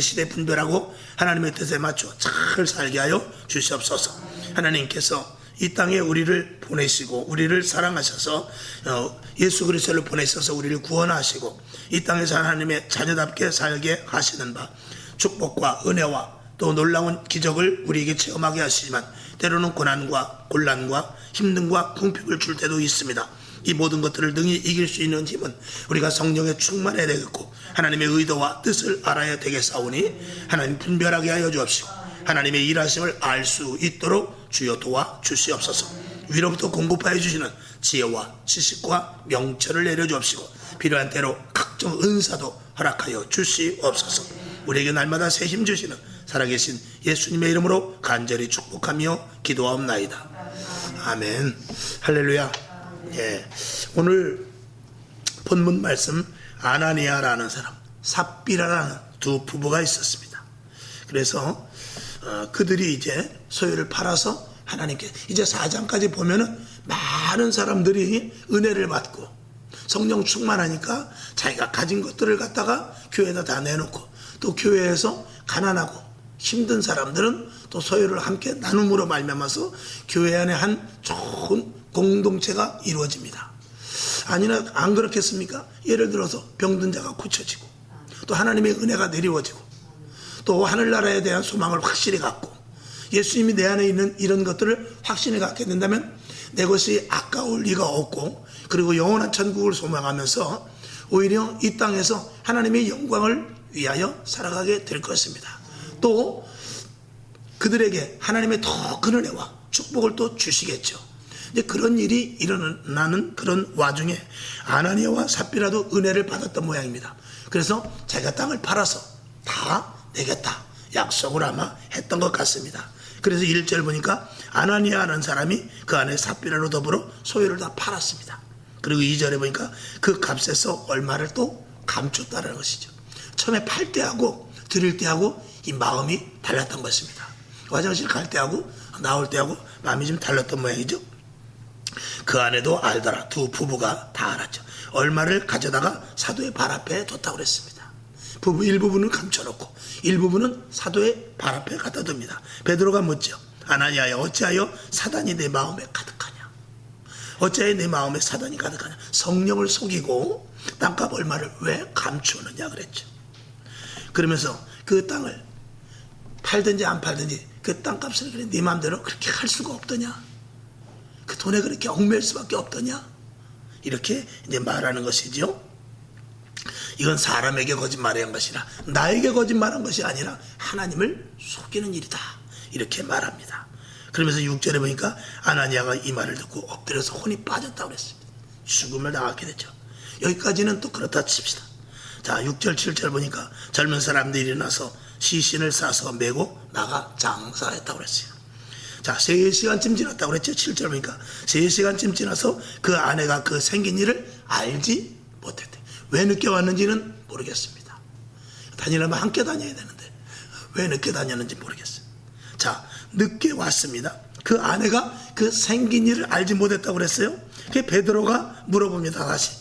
시대 분별하고 하나님의 뜻에 맞춰 잘 살게 하여 주시옵소서. 하나님께서 이 땅에 우리를 보내시고 우리를 사랑하셔서 예수 그리스도를 보내셔서 우리를 구원하시고 이 땅에서 하나님의 자녀답게 살게 하시는 바 축복과 은혜와 또 놀라운 기적을 우리에게 체험하게 하시지만 때로는 고난과 곤란과 힘듦과 궁핍을 줄 때도 있습니다. 이 모든 것들을 능히 이길 수 있는 힘은 우리가 성령에 충만해야 되겠고 하나님의 의도와 뜻을 알아야 되겠사오니 하나님 분별하게 하여 주옵시고 하나님의 일하심을 알 수 있도록 주여 도와 주시옵소서. 위로부터 공급하여 주시는 지혜와 지식과 명철을 내려 주옵시고 필요한 대로 각종 은사도 허락하여 주시옵소서. 우리에게 날마다 새 힘 주시는 살아계신 예수님의 이름으로 간절히 축복하며 기도하옵나이다. 아멘. 할렐루야. 예, 오늘 본문 말씀 아나니아라는 사람, 삽비라라는 두 부부가 있었습니다. 그래서 그들이 이제 소유를 팔아서 하나님께 이제 4장까지 보면은 많은 사람들이 은혜를 받고 성령 충만하니까 자기가 가진 것들을 갖다가 교회에다 다 내놓고 또 교회에서 가난하고 힘든 사람들은 또 소유를 함께 나눔으로 말미암아서 교회 안에 한 좋은 공동체가 이루어집니다. 아니나 안 그렇겠습니까? 예를 들어서 병든 자가 고쳐지고 또 하나님의 은혜가 내려워지고 또 하늘나라에 대한 소망을 확실히 갖고 예수님이 내 안에 있는 이런 것들을 확신을 갖게 된다면 내 것이 아까울 리가 없고 그리고 영원한 천국을 소망하면서 오히려 이 땅에서 하나님의 영광을 위하여 살아가게 될 것입니다. 또 그들에게 하나님의 더 큰 은혜와 축복을 또 주시겠죠. 근데 그런 일이 일어나는 그런 와중에 아나니아와 삽비라도 은혜를 받았던 모양입니다. 그래서 자기가 땅을 팔아서 다 내겠다 약속을 아마 했던 것 같습니다. 그래서 1절 보니까 아나니아라는 사람이 그 안에 삽비라로 더불어 소유를 다 팔았습니다. 그리고 2절에 보니까 그 값에서 얼마를 또 감췄다는 것이죠. 처음에 팔 때하고 드릴 때하고 이 마음이 달랐던 것입니다. 화장실 갈 때하고 나올 때하고 마음이 좀 달랐던 모양이죠. 그 안에도 알더라. 두 부부가 다 알았죠. 얼마를 가져다가 사도의 발 앞에 뒀다고 그랬습니다. 부부 일부분은 감춰놓고 일부분은 사도의 발 앞에 갖다 둡니다. 베드로가 묻죠. 아나니아야 어찌하여 사단이 내 마음에 가득하냐. 어찌하여 내 마음에 사단이 가득하냐. 성령을 속이고 땅값 얼마를 왜 감추느냐 그랬죠. 그러면서 그 땅을 팔든지 안 팔든지 그 땅값을 그래 네 마음대로 그렇게 할 수가 없더냐. 그 돈에 그렇게 얽매일 수밖에 없더냐. 이렇게 이제 말하는 것이죠. 이건 사람에게 거짓말한 것이라 나에게 거짓말한 것이 아니라 하나님을 속이는 일이다. 이렇게 말합니다. 그러면서 6절에 보니까 아나니아가 이 말을 듣고 엎드려서 혼이 빠졌다고 그랬습니다. 죽음을 당하게 됐죠. 여기까지는 또 그렇다 칩시다. 자, 6절 7절 보니까 젊은 사람들이 일어나서 시신을 싸서 메고 나가 장사했다고 그랬어요. 자, 3시간쯤 지났다고 그랬죠. 7절 보니까 3시간쯤 지나서 그 아내가 그 생긴 일을 알지 못했대. 왜 늦게 왔는지는 모르겠습니다. 다니려면 함께 다녀야 되는데 왜 늦게 다녔는지 모르겠어요. 자, 늦게 왔습니다. 그 아내가 그 생긴 일을 알지 못했다고 그랬어요. 그 베드로가 물어봅니다. 다시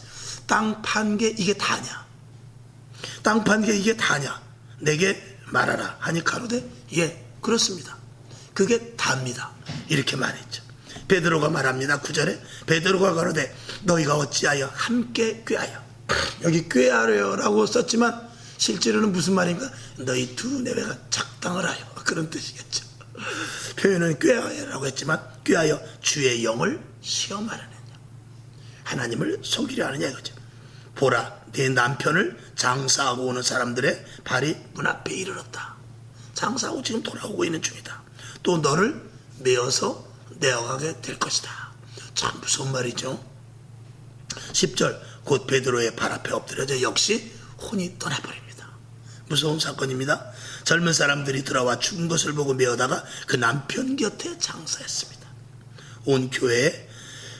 땅 판 게 이게 다냐. 땅 판 게 이게 다냐. 내게 말하라 하니 가로되 예 그렇습니다. 그게 답니다. 이렇게 말했죠. 베드로가 말합니다. 9절에 베드로가 가로되 너희가 어찌하여 함께 꾀하여. 여기 꾀하려라고 썼지만 실제로는 무슨 말인가. 너희 두 내외가 작당을 하여 그런 뜻이겠죠. 표현은 꾀하여라고 했지만 꾀하여 주의 영을 시험하려느냐. 하나님을 속이려 하느냐 이거죠. 보라 내 남편을 장사하고 오는 사람들의 발이 문 앞에 이르렀다. 장사하고 지금 돌아오고 있는 중이다. 또 너를 메어서 내어가게 될 것이다. 참 무서운 말이죠. 10절 곧 베드로의 발 앞에 엎드려져 역시 혼이 떠나버립니다. 무서운 사건입니다. 젊은 사람들이 들어와 죽은 것을 보고 메어다가 그 남편 곁에 장사했습니다.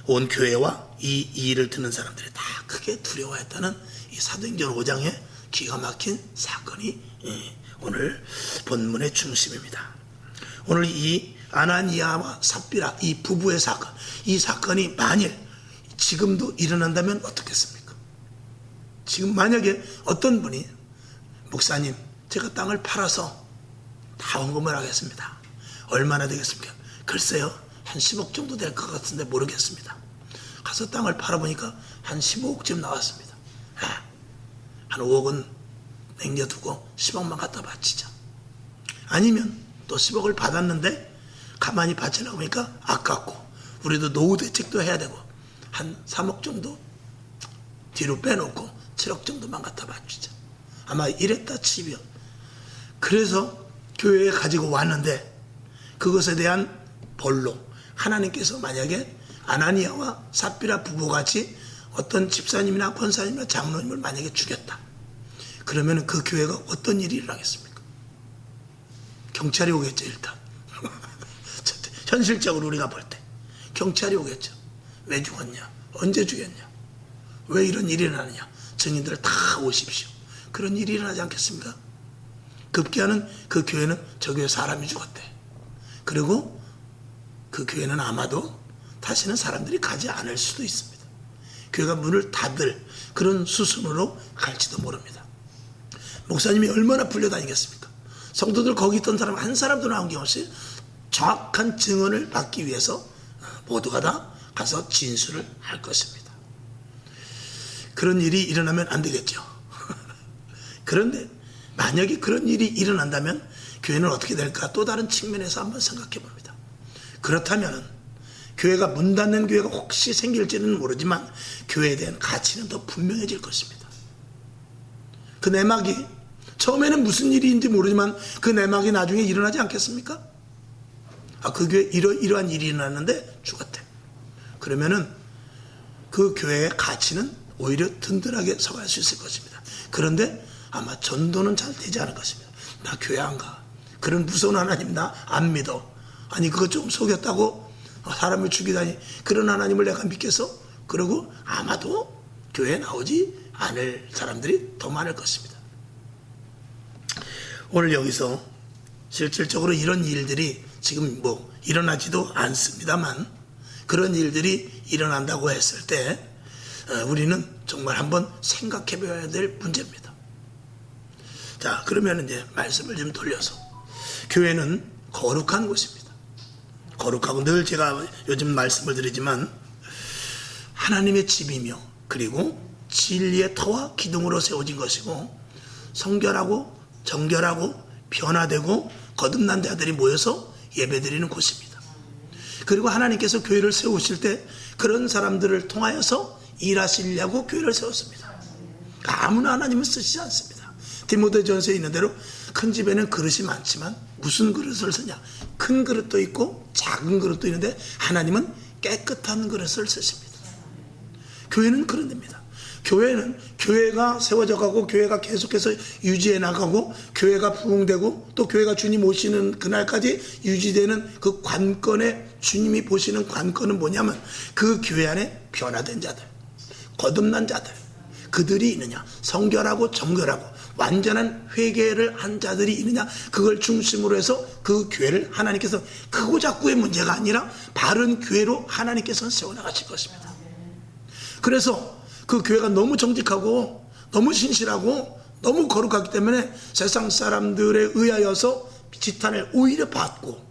온 교회와 이 일을 듣는 사람들이 다 크게 두려워했다는 이 사도행전 5장의 기가 막힌 사건이 오늘 본문의 중심입니다. 오늘 이 아나니아와 삽비라 이 부부의 사건, 이 사건이 만일 지금도 일어난다면 어떻겠습니까? 지금 만약에 어떤 분이 목사님 제가 땅을 팔아서 다 헌금을 하겠습니다. 얼마나 되겠습니까? 글쎄요, 한 10억 정도 될 것 같은데 모르겠습니다. 가서 땅을 팔아보니까 한 15억쯤 나왔습니다. 한 5억은 남겨두고 10억만 갖다 바치자. 아니면 또 10억을 받았는데 가만히 바치려고 하니까 아깝고 우리도 노후 대책도 해야 되고 한 3억 정도 뒤로 빼놓고 7억 정도만 갖다 바치자. 아마 이랬다 치면. 그래서 교회에 가지고 왔는데 그것에 대한 벌로 하나님께서 만약에 아나니아와 삽비라 부부같이 어떤 집사님이나 권사님이나 장로님을 만약에 죽였다. 그러면 그 교회가 어떤 일이 일어나겠습니까? 경찰이 오겠죠, 일단. 현실적으로 우리가 볼 때 경찰이 오겠죠. 왜 죽었냐? 언제 죽였냐? 왜 이런 일이 일어나느냐? 증인들 다 오십시오. 그런 일이 일어나지 않겠습니까? 급기야는 그 교회는 저 교회 사람이 죽었대. 그리고 그 교회는 아마도 다시는 사람들이 가지 않을 수도 있습니다. 교회가 문을 닫을 그런 수순으로 갈지도 모릅니다. 목사님이 얼마나 불려다니겠습니까? 성도들 거기 있던 사람 한 사람도 나온 게 없이 정확한 증언을 받기 위해서 모두가 다 가서 진술을 할 것입니다. 그런 일이 일어나면 안 되겠죠. 그런데 만약에 그런 일이 일어난다면 교회는 어떻게 될까? 또 다른 측면에서 한번 생각해 봅니다. 그렇다면 교회가 문 닫는 교회가 혹시 생길지는 모르지만 교회에 대한 가치는 더 분명해질 것입니다. 그 내막이 처음에는 무슨 일인지 모르지만 그 내막이 나중에 일어나지 않겠습니까? 그 교회에 이러한 일이 일어났는데 죽었대. 그러면은 그 교회의 가치는 오히려 든든하게 서갈 수 있을 것입니다. 그런데 아마 전도는 잘 되지 않을 것입니다. 나 교회 안 가. 그런 무서운 하나님 나 안 믿어. 아니 그거 좀 속였다고 사람을 죽이다니 그런 하나님을 내가 믿겠어? 그러고 아마도 교회에 나오지 않을 사람들이 더 많을 것입니다. 오늘 여기서 실질적으로 이런 일들이 지금 일어나지도 않습니다만 그런 일들이 일어난다고 했을 때 우리는 정말 한번 생각해 봐야 될 문제입니다. 자, 그러면 이제 말씀을 좀 돌려서 교회는 거룩한 곳입니다. 거룩하고 늘 제가 요즘 말씀을 드리지만 하나님의 집이며 그리고 진리의 터와 기둥으로 세워진 것이고 성결하고 정결하고 변화되고 거듭난 자들이 모여서 예배드리는 곳입니다. 그리고 하나님께서 교회를 세우실 때 그런 사람들을 통하여서 일하시려고 교회를 세웠습니다. 아무나 하나님은 쓰시지 않습니다. 디모데전서에 있는 대로 큰 집에는 그릇이 많지만 무슨 그릇을 쓰냐? 큰 그릇도 있고 작은 그릇도 있는데 하나님은 깨끗한 그릇을 쓰십니다. 교회는 그런 데입니다. 교회는 교회가 세워져 가고 교회가 계속해서 유지해 나가고 교회가 부흥되고 또 교회가 주님 오시는 그날까지 유지되는 그 관건에 주님이 보시는 관건은 뭐냐면 그 교회 안에 변화된 자들, 거듭난 자들, 그들이 있느냐, 성결하고 정결하고 완전한 회개를 한 자들이 있느냐, 그걸 중심으로 해서 그 교회를 하나님께서 크고 작고의 문제가 아니라 바른 교회로 하나님께서는 세워나가실 것입니다. 그래서 그 교회가 너무 정직하고 너무 신실하고 너무 거룩하기 때문에 세상 사람들에 의하여서 지탄을 오히려 받고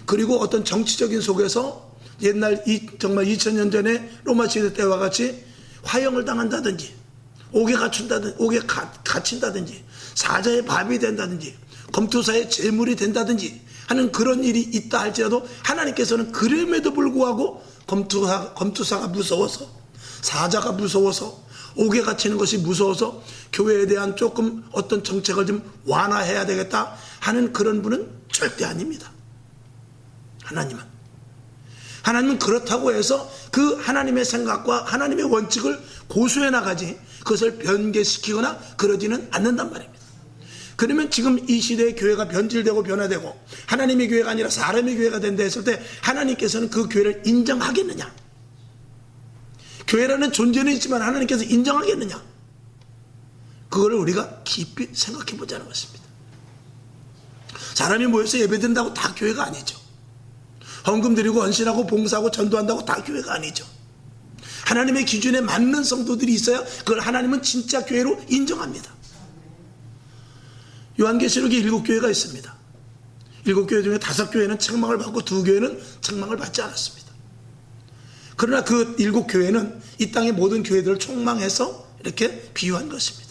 그리고 어떤 정치적인 속에서 옛날 정말 2000년 전에 로마 시대 때와 같이 화형을 당한다든지 옥에 갇힌다든지 사자의 밥이 된다든지 검투사의 제물이 된다든지 하는 그런 일이 있다 할지라도 하나님께서는 그럼에도 불구하고 검투사가 무서워서 사자가 무서워서 옥에 갇히는 것이 무서워서 교회에 대한 조금 어떤 정책을 좀 완화해야 되겠다 하는 그런 분은 절대 아닙니다. 하나님은 그렇다고 해서 그 하나님의 생각과 하나님의 원칙을 고수해 나가지 그것을 변개시키거나 그러지는 않는단 말입니다. 그러면 지금 이 시대의 교회가 변질되고 변화되고 하나님의 교회가 아니라 사람의 교회가 된다 했을 때 하나님께서는 그 교회를 인정하겠느냐? 교회라는 존재는 있지만 하나님께서 인정하겠느냐? 그거를 우리가 깊이 생각해 보자는 것입니다. 사람이 모여서 예배드린다고 다 교회가 아니죠. 헌금 드리고 헌신하고 봉사하고 전도한다고 다 교회가 아니죠. 하나님의 기준에 맞는 성도들이 있어야 그걸 하나님은 진짜 교회로 인정합니다. 요한계시록에 7교회가 있습니다. 7교회 중에 5교회는 책망을 받고 2교회는 책망을 받지 않았습니다. 그러나 그 7교회는 이 땅의 모든 교회들을 총망해서 이렇게 비유한 것입니다.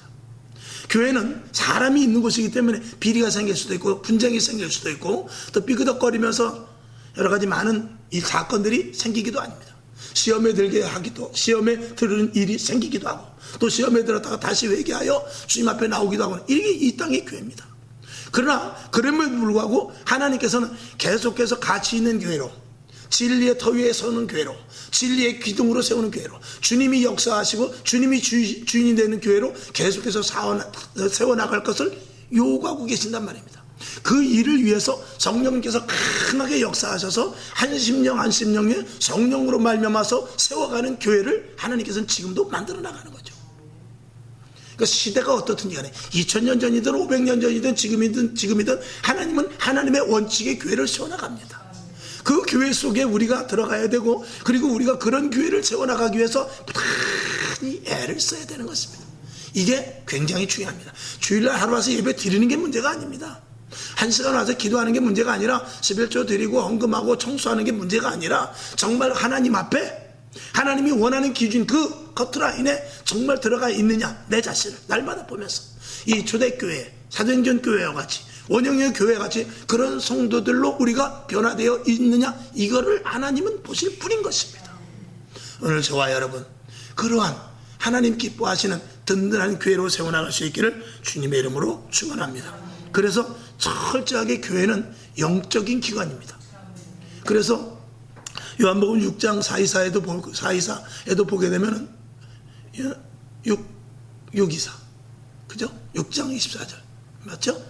교회는 사람이 있는 곳이기 때문에 비리가 생길 수도 있고 분쟁이 생길 수도 있고 또 삐그덕거리면서 여러 가지 많은 사건들이 생기기도 합니다. 시험에 들게 하기도, 시험에 들은 일이 생기기도 하고 또 시험에 들었다가 다시 회개하여 주님 앞에 나오기도 하고, 이게 이 땅의 교회입니다. 그러나 그럼에도 불구하고 하나님께서는 계속해서 가치 있는 교회로, 진리의 터 위에 서는 교회로, 진리의 기둥으로 세우는 교회로, 주님이 역사하시고 주님이 주인이 되는 교회로 계속해서 세워나갈 것을 요구하고 계신단 말입니다. 그 일을 위해서 성령님께서 강하게 역사하셔서 한 심령에 성령으로 말미암아서 세워가는 교회를 하나님께서는 지금도 만들어 나가는 거죠. 그러니까 시대가 어떻든지 간에 2000년 전이든 500년 전이든 지금이든 하나님은 하나님의 원칙의 교회를 세워나갑니다. 그 교회 속에 우리가 들어가야 되고, 그리고 우리가 그런 교회를 세워나가기 위해서 많이 애를 써야 되는 것입니다. 이게 굉장히 중요합니다. 주일날 하루 와서 예배 드리는 게 문제가 아닙니다. 1시간 와서 기도하는 게 문제가 아니라 11조 드리고 헌금하고 청소하는 게 문제가 아니라 정말 하나님 앞에 하나님이 원하는 기준 그 커트라인에 정말 들어가 있느냐, 내 자신을 날마다 보면서 이 초대교회, 사도행전 교회와 같이 원형의 교회 같이 그런 성도들로 우리가 변화되어 있느냐, 이거를 하나님은 보실 뿐인 것입니다. 오늘 저와 여러분 그러한 하나님 기뻐하시는 든든한 교회로 세워나갈 수 있기를 주님의 이름으로 축원합니다. 그래서 철저하게 교회는 영적인 기관입니다. 그래서 요한복음 6장 424에도 보게 되면은 624 그죠? 6장 24절 맞죠?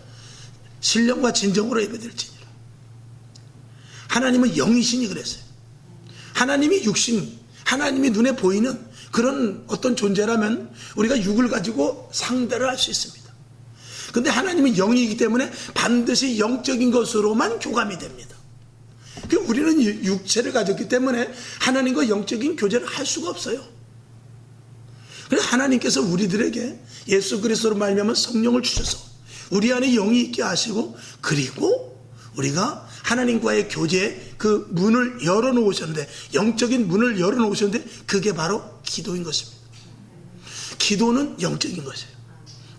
신령과 진정으로 예배드릴지니라. 하나님은 영이시니 그랬어요. 하나님이 육신, 하나님이 눈에 보이는 그런 어떤 존재라면 우리가 육을 가지고 상대를 할 수 있습니다. 근데 하나님은 영이기 때문에 반드시 영적인 것으로만 교감이 됩니다. 우리는 육체를 가졌기 때문에 하나님과 영적인 교제를 할 수가 없어요. 그래서 하나님께서 우리들에게 예수 그리스도로 말미암아 성령을 주셔서 우리 안에 영이 있게 하시고, 그리고 우리가 하나님과의 교제의 그 문을 열어놓으셨는데, 영적인 문을 열어놓으셨는데 그게 바로 기도인 것입니다. 기도는 영적인 것이에요.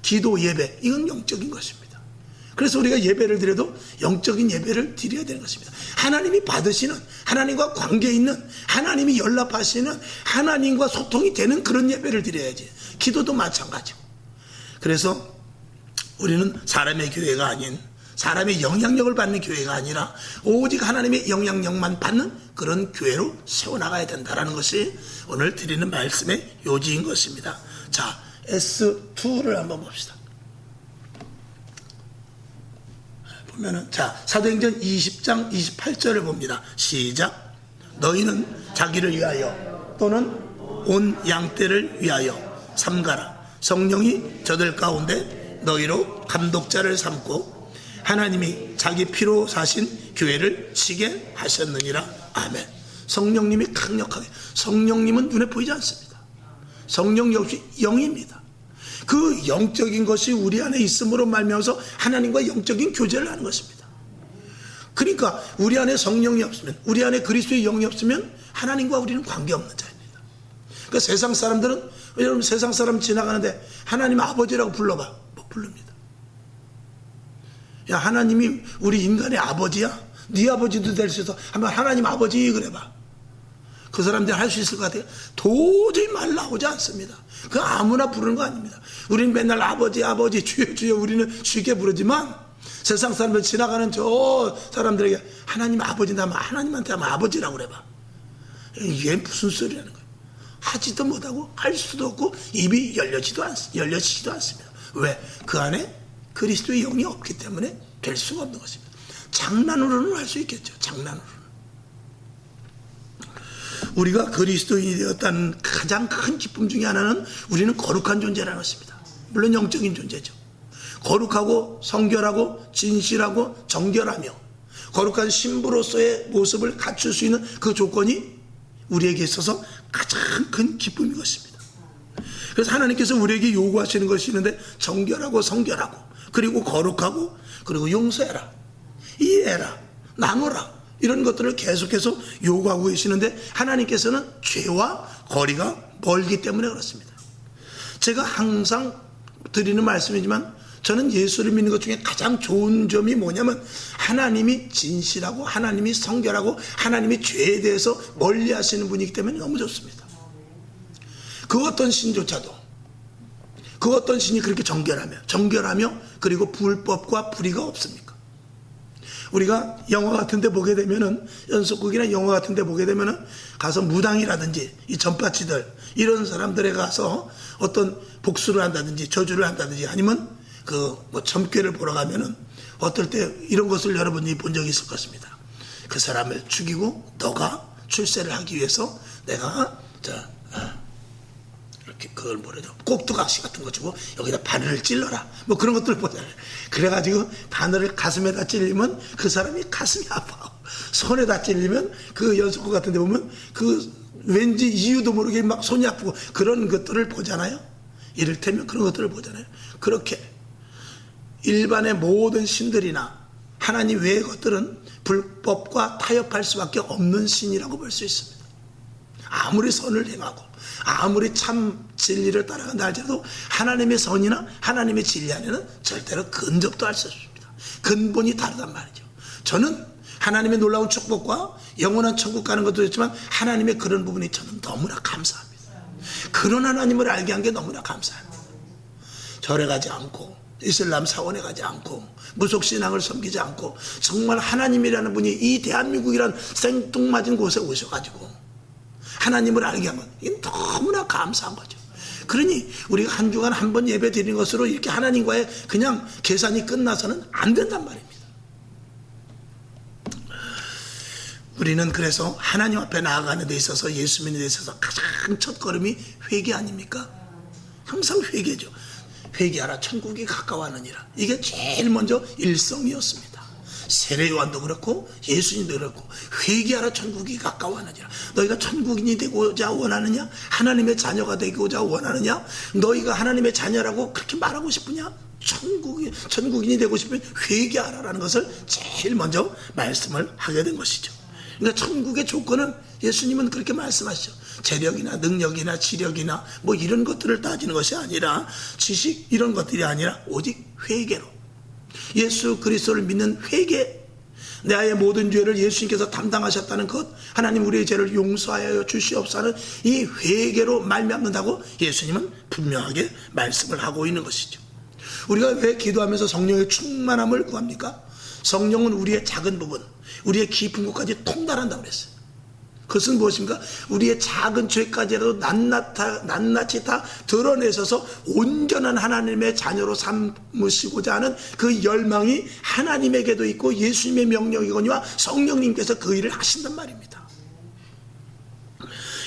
기도, 예배, 이건 영적인 것입니다. 그래서 우리가 예배를 드려도 영적인 예배를 드려야 되는 것입니다. 하나님이 받으시는, 하나님과 관계 있는, 하나님이 연락하시는, 하나님과 소통이 되는 그런 예배를 드려야지. 기도도 마찬가지고. 그래서 우리는 사람의 교회가 아닌, 사람의 영향력을 받는 교회가 아니라 오직 하나님의 영향력만 받는 그런 교회로 세워나가야 된다는 것이 오늘 드리는 말씀의 요지인 것입니다. 자, S2를 한번 봅시다. 보면은, 자, 사도행전 20장 28절을 봅니다. 시작. 너희는 자기를 위하여 또는 온 양떼를 위하여 삼가라. 성령이 저들 가운데 너희로 감독자를 삼고 하나님이 자기 피로 사신 교회를 지게 하셨느니라. 아멘. 성령님이 강력하게, 성령님은 눈에 보이지 않습니다. 성령 역시 영입니다. 그 영적인 것이 우리 안에 있음으로 말미암아서 하나님과 영적인 교제를 하는 것입니다. 그러니까 우리 안에 성령이 없으면, 우리 안에 그리스도의 영이 없으면 하나님과 우리는 관계없는 자입니다. 그러니까 세상 사람들은, 여러분 세상 사람 지나가는데 하나님 아버지라고 불러봐. 못 부릅니다. 야, 하나님이 우리 인간의 아버지야? 네 아버지도 될 수 있어. 한번 하나님 아버지 그래봐. 그 사람들 할 수 있을 것 같아요? 도저히 말 나오지 않습니다. 그 아무나 부르는 거 아닙니다. 우리는 맨날 아버지 아버지 주여 주여 우리는 쉽게 부르지만 세상 사람들 지나가는 저 사람들에게 하나님 아버지나 하나님한테 하면 아버지라고 그래봐. 이게 무슨 소리라는 거예요? 하지도 못하고 할 수도 없고 입이 열려지지도 않습니다. 왜? 그 안에 그리스도의 영이 없기 때문에 될 수가 없는 것입니다. 장난으로는 할 수 있겠죠. 장난으로는. 우리가 그리스도인이 되었다는 가장 큰 기쁨 중에 하나는 우리는 거룩한 존재라는 것입니다. 물론 영적인 존재죠. 거룩하고 성결하고 진실하고 정결하며 거룩한 신부로서의 모습을 갖출 수 있는 그 조건이 우리에게 있어서 가장 큰 기쁨인 것입니다. 그래서 하나님께서 우리에게 요구하시는 것이 있는데, 정결하고 성결하고 그리고 거룩하고, 그리고 용서해라, 이해해라, 나눠라, 이런 것들을 계속해서 요구하고 계시는데 하나님께서는 죄와 거리가 멀기 때문에 그렇습니다. 제가 항상 드리는 말씀이지만 저는 예수를 믿는 것 중에 가장 좋은 점이 뭐냐면 하나님이 진실하고 하나님이 성결하고 하나님이 죄에 대해서 멀리 하시는 분이기 때문에 너무 좋습니다. 그 어떤 신조차도, 그 어떤 신이 그렇게 정결하며 그리고 불법과 불의가 없습니까? 우리가 영화 같은 데 보게 되면은, 연속극이나 영화 같은 데 보게 되면은 가서 무당이라든지 이 전파치들 이런 사람들에 가서 어떤 복수를 한다든지 저주를 한다든지 아니면 그 뭐 점괘를 보러 가면은 어떨 때 이런 것을 여러분이 본 적이 있을 것입니다. 그 사람을 죽이고 너가 출세를 하기 위해서 내가 이렇게 그걸 뭐라죠, 꼭두각시 같은 거 주고 여기다 바늘을 찔러라, 뭐 그런 것들 보잖아요. 그래가지고 바늘을 가슴에다 찔리면 그 사람이 가슴이 아파. 손에다 찔리면 그 연속극 같은 데 보면 그 왠지 이유도 모르게 막 손이 아프고 그런 것들을 보잖아요. 이를테면 그런 것들을 보잖아요. 그렇게 일반의 모든 신들이나 하나님 외의 것들은 불법과 타협할 수밖에 없는 신이라고 볼 수 있습니다. 아무리 선을 행하고 아무리 참 진리를 따라간다 할지라도 하나님의 선이나 하나님의 진리 안에는 절대로 근접도 할 수 없습니다. 근본이 다르단 말이죠. 저는 하나님의 놀라운 축복과 영원한 천국 가는 것도 있지만 하나님의 그런 부분이 저는 너무나 감사합니다. 그런 하나님을 알게 한 게 너무나 감사합니다. 절에 가지 않고 이슬람 사원에 가지 않고 무속신앙을 섬기지 않고 정말 하나님이라는 분이 이 대한민국이란 생뚱맞은 곳에 오셔가지고 하나님을 알게 하면 이게 너무나 감사한 거죠. 그러니 우리가 한 주간 한 번 예배 드리는 것으로 이렇게 하나님과의 그냥 계산이 끝나서는 안 된단 말입니다. 우리는 그래서 하나님 앞에 나아가는 데 있어서, 예수 믿는 데 있어서 가장 첫 걸음이 회개 아닙니까? 항상 회개죠. 회개하라, 천국이 가까워하느니라. 이게 제일 먼저 일성이었습니다. 세례 요한도 그렇고 예수님도 그렇고 회개하라, 천국이 가까워하느니라. 너희가 천국인이 되고자 원하느냐? 하나님의 자녀가 되고자 원하느냐? 너희가 하나님의 자녀라고 그렇게 말하고 싶으냐? 천국인이 되고 싶으면 회개하라라는 것을 제일 먼저 말씀을 하게 된 것이죠. 그러니까 천국의 조건은 예수님은 그렇게 말씀하시죠. 재력이나 능력이나 지력이나 뭐 이런 것들을 따지는 것이 아니라, 지식 이런 것들이 아니라 오직 회개로, 예수 그리스도를 믿는 회개, 나의 모든 죄를 예수님께서 담당하셨다는 것, 하나님 우리의 죄를 용서하여 주시옵소서 하는 이 회개로 말미암는다고 예수님은 분명하게 말씀을 하고 있는 것이죠. 우리가 왜 기도하면서 성령의 충만함을 구합니까? 성령은 우리의 작은 부분, 우리의 깊은 곳까지 통달한다고 그랬어요. 그것은 무엇입니까? 우리의 작은 죄까지라도 낱낱이 다 드러내셔서 온전한 하나님의 자녀로 삼으시고자 하는 그 열망이 하나님에게도 있고 예수님의 명령이거니와 성령님께서 그 일을 하신단 말입니다.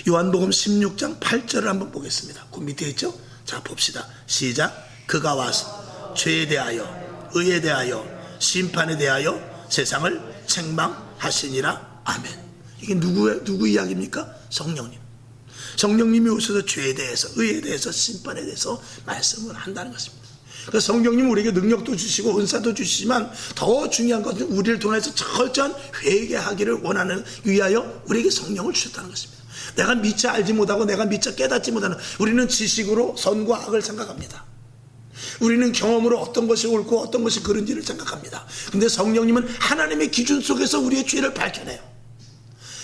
요한복음 16장 8절을 한번 보겠습니다. 그 밑에 있죠? 자, 봅시다. 시작. 그가 와서 죄에 대하여, 의에 대하여, 심판에 대하여 세상을 책망하시니라. 아멘. 이게 누구 이야기입니까? 성령님. 성령님이 오셔서 죄에 대해서, 의에 대해서, 심판에 대해서 말씀을 한다는 것입니다. 그래서 성령님은 우리에게 능력도 주시고 은사도 주시지만 더 중요한 것은 우리를 통해서 철저한 회개하기를 원하는 위하여 우리에게 성령을 주셨다는 것입니다. 내가 미처 알지 못하고 내가 미처 깨닫지 못하는, 우리는 지식으로 선과 악을 생각합니다. 우리는 경험으로 어떤 것이 옳고 어떤 것이 그른지를 생각합니다. 근데 성령님은 하나님의 기준 속에서 우리의 죄를 밝혀내요.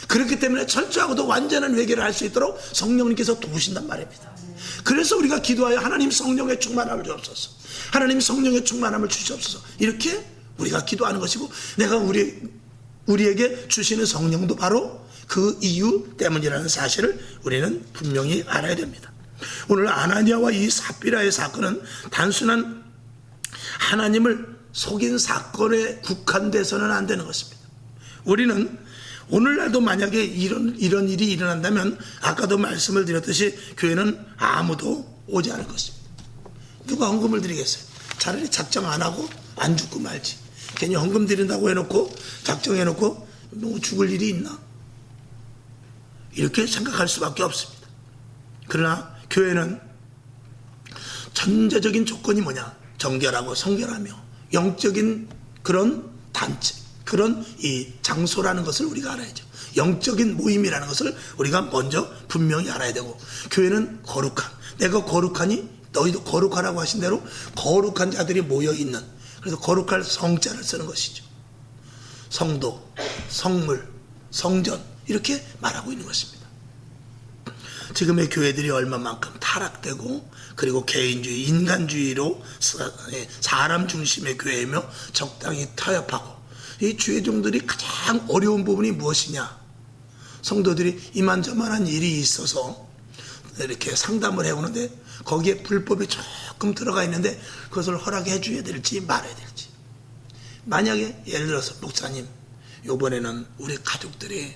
그렇기 때문에 철저하고도 완전한 회개를 할 수 있도록 성령님께서 도우신단 말입니다. 그래서 우리가 기도하여 하나님 성령의 충만함을 주옵소서, 하나님 성령의 충만함을 주시옵소서, 이렇게 우리가 기도하는 것이고, 내가 우리에게 주시는 성령도 바로 그 이유 때문이라는 사실을 우리는 분명히 알아야 됩니다. 오늘 아나니아와 이 삽비라의 사건은 단순한 하나님을 속인 사건에 국한돼서는 안 되는 것입니다. 우리는 오늘날도 만약에 이런 일이 일어난다면 아까도 말씀을 드렸듯이 교회는 아무도 오지 않을 것입니다. 누가 헌금을 드리겠어요? 차라리 작정 안 하고 안 죽고 말지. 괜히 헌금 드린다고 해놓고 작정해놓고 뭐 죽을 일이 있나? 이렇게 생각할 수밖에 없습니다. 그러나 교회는 전제적인 조건이 뭐냐? 정결하고 성결하며 영적인 그런 단체, 그런 이 장소라는 것을 우리가 알아야죠. 영적인 모임이라는 것을 우리가 먼저 분명히 알아야 되고, 교회는 거룩한, 내가 거룩하니 너희도 거룩하라고 하신 대로 거룩한 자들이 모여있는, 그래서 거룩할 성자를 쓰는 것이죠. 성도, 성물, 성전, 이렇게 말하고 있는 것입니다. 지금의 교회들이 얼마만큼 타락되고, 그리고 개인주의, 인간주의로 사람 중심의 교회이며 적당히 타협하고, 이 주의종들이 가장 어려운 부분이 무엇이냐? 성도들이 이만저만한 일이 있어서 이렇게 상담을 해오는데 거기에 불법이 조금 들어가 있는데 그것을 허락해 줘야 될지 말아야 될지. 만약에 예를 들어서 목사님, 이번에는 우리 가족들이